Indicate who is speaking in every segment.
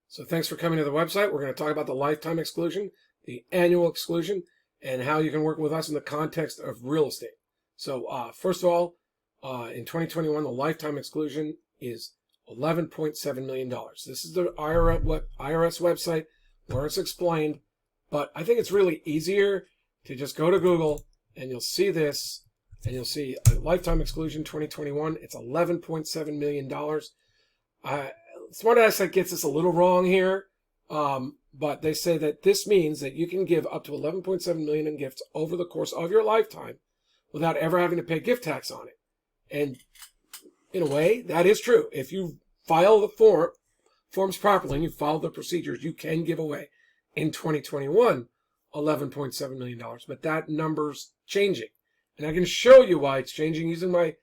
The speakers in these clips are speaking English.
Speaker 1: So thanks for coming to the website. We're going to talk about the lifetime exclusion, the annual exclusion, and how you can work with us in the context of real estate. So first of all, in 2021, the lifetime exclusion is $11.7 million. This is the IRS website where it's explained, but I think it's really easier to just go to Google and you'll see this, and you'll see a lifetime exclusion 2021. It's $11.7 million. Smart Asset gets this a little wrong here, but they say that this means that you can give up to $11.7 million in gifts over the course of your lifetime without ever having to pay gift tax on it. And in a way, that is true. If you file the forms properly and you follow the procedures, you can give away in 2021 $11.7 million. But that number's changing. And I can show you why it's changing using my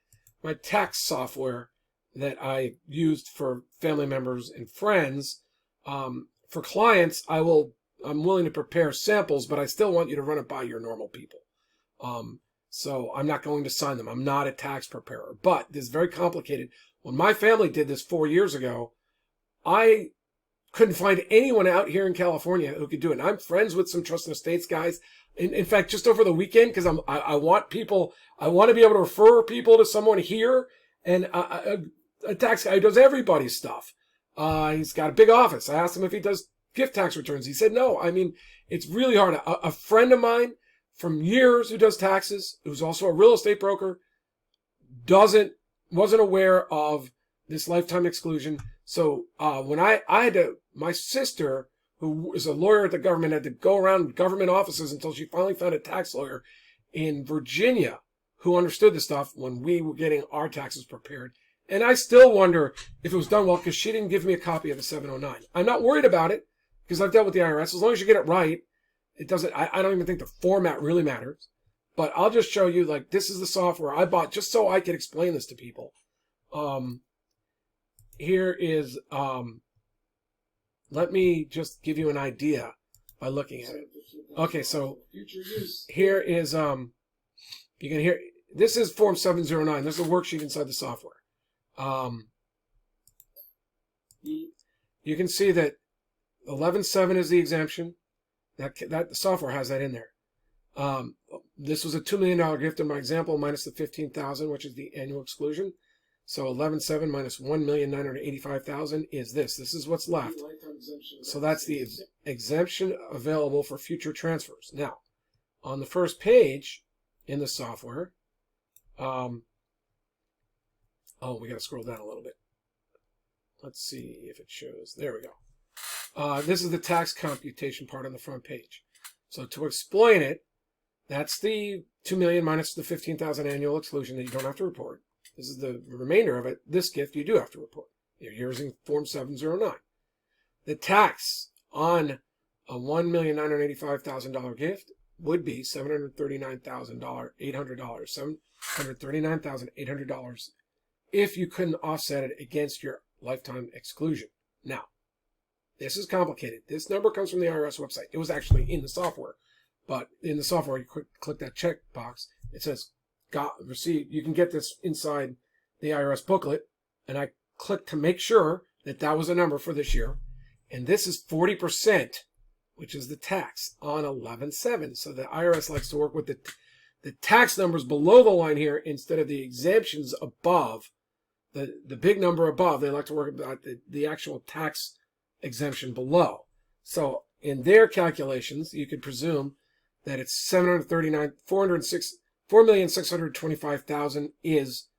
Speaker 1: tax software that I used for family members and friends. For clients, I'm willing to prepare samples, but I still want you to run it by your normal people. So I'm not going to sign them. I'm not a tax preparer, but this is very complicated. When my family did this 4 years ago, I couldn't find anyone out here in California who could do it. And I'm friends with some trust and estates guys. In fact, just over the weekend, because I want to be able to refer people to someone here, and a tax guy who does everybody's stuff. He's got a big office. I asked him if he does gift tax returns. He said no. I mean, it's really hard. A friend of mine from years who does taxes, who's also a real estate broker, wasn't aware of this lifetime exclusion. So when I had to, my sister, who is a lawyer at the government, had to go around government offices until she finally found a tax lawyer in Virginia who understood the stuff when we were getting our taxes prepared. And I still wonder if it was done well because she didn't give me a copy of the 709. I'm not worried about it because I've dealt with the IRS. As long as you get it right, it doesn't. I don't even think the format really matters. But I'll just show you, like, this is the software I bought just so I could explain this to people. Here is, let me just give you an idea by looking at it. Okay, so here is, you can hear, this is Form 709. This is a worksheet inside the software. You can see that 11.7 is the exemption. That the software has that in there. This was a $2 million gift in my example, minus the $15,000, which is the annual exclusion. So 11.7 minus 1,985,000 is this. This is what's left. So that's the exemption available for future transfers. Now, on the first page in the software, oh, we got to scroll down a little bit. Let's see if it shows. There we go. This is the tax computation part on the front page. So to explain it, that's the $2 million minus the $15,000 annual exclusion that you don't have to report. This is the remainder of it. This gift you do have to report. You're using Form 709. The tax on a $1,985,000 gift would be $739,800. $739,800 if you couldn't offset it against your lifetime exclusion. Now, this is complicated. This number comes from the IRS website. It was actually in the software. But in the software, you click that check box. It says, got received. You can get this inside the IRS booklet. And I clicked to make sure that that was a number for this year. And this is 40%, which is the tax on 11.7. So the IRS likes to work with the tax numbers below the line here instead of the exemptions above. The big number above, they like to work about the actual tax exemption below. So in their calculations, you could presume that it's $4,625,000 is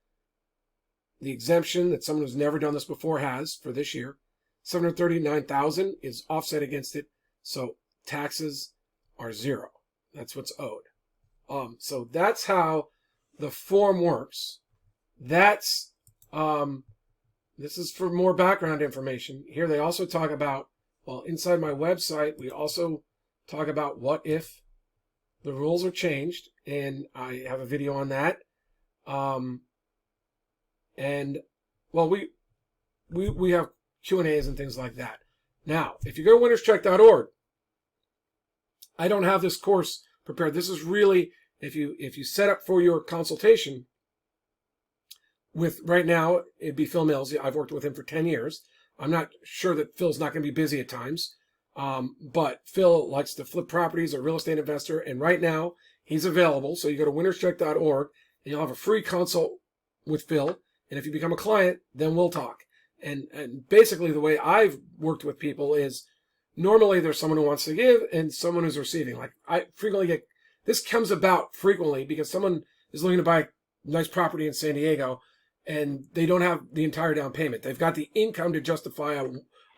Speaker 1: the exemption that someone who's never done this before has for this year. $739,000 is offset against it, so taxes are zero. That's what's owed. So that's how the form works. That's this is for more background information. Here they also talk about, well, inside my website, we also talk about what if the rules are changed, and I have a video on that. And well, we have Q&As and things like that. Now, if you go to winnerscheck.org, I don't have this course prepared. This is really, if you set up for your consultation with, right now, it'd be Phil Mills. I've worked with him for 10 years. I'm not sure that Phil's not going to be busy at times. But Phil likes to flip properties, a real estate investor, and right now he's available. So you go to winnerscheck.org and you'll have a free consult with Phil. And if you become a client, then we'll talk. And basically the way I've worked with people is normally there's someone who wants to give and someone who's receiving. Like I frequently get, this comes about frequently because someone is looking to buy a nice property in San Diego and they don't have the entire down payment. They've got the income to justify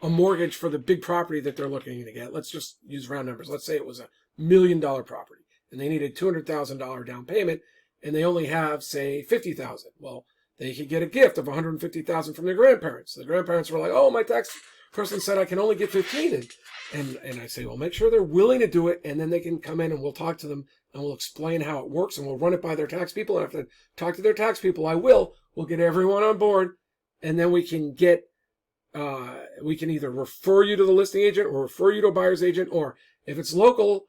Speaker 1: a mortgage for the big property that they're looking to get. Let's just use round numbers. Let's say it was $1 million property and they needed $200,000 down payment and they only have, say, $50,000. Well, they could get a gift of $150,000 from their grandparents. The grandparents were like, oh, my tax person said I can only get 15. And I say, well, make sure they're willing to do it. And then they can come in and we'll talk to them and we'll explain how it works and we'll run it by their tax people. And after I talk to their tax people, we'll get everyone on board. And then we can get, we can either refer you to the listing agent or refer you to a buyer's agent. Or if it's local,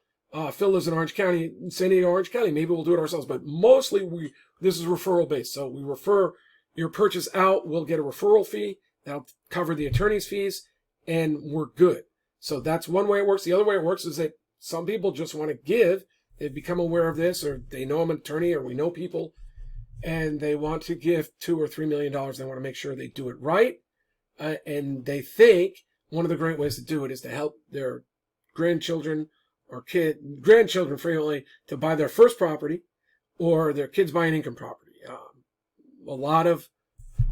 Speaker 1: Phil lives in Orange County, San Diego, Orange County, maybe we'll do it ourselves. But mostly this is referral based. So we refer your purchase out. We'll get a referral fee. That'll cover the attorney's fees and we're good. So that's one way it works. The other way it works is that some people just want to give. They've become aware of this or they know I'm an attorney or we know people and they want to give $2 or $3 million. They want to make sure they do it right. And they think one of the great ways to do it is to help their grandchildren or grandchildren frequently to buy their first property or their kids buy an income property.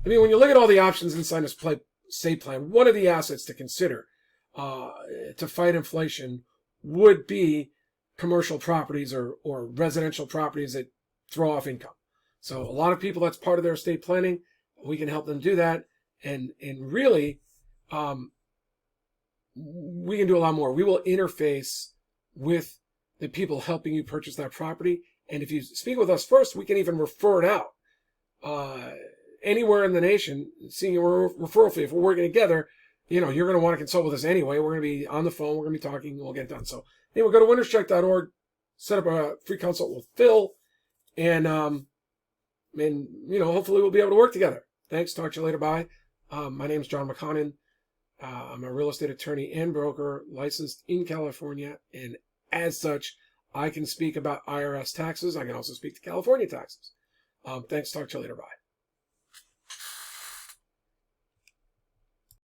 Speaker 1: When you look at all the options inside this estate plan, one of the assets to consider to fight inflation would be commercial properties or residential properties that throw off income. So a lot of people, that's part of their estate planning. We can help them do that. And really, we can do a lot more. We will interface with the people helping you purchase that property. And if you speak with us first, we can even refer it out. Anywhere in the nation, seeing a referral fee. If we're working together, you're going to want to consult with us anyway. We're going to be on the phone. We're going to be talking. We'll get it done. So anyway, go to winnerscheck.org, set up a free consult with Phil, and hopefully we'll be able to work together. Thanks. Talk to you later. Bye. My name is John McConnin. I'm a real estate attorney and broker licensed in California. And as such, I can speak about IRS taxes. I can also speak to California taxes. Thanks. Talk to you later. Bye.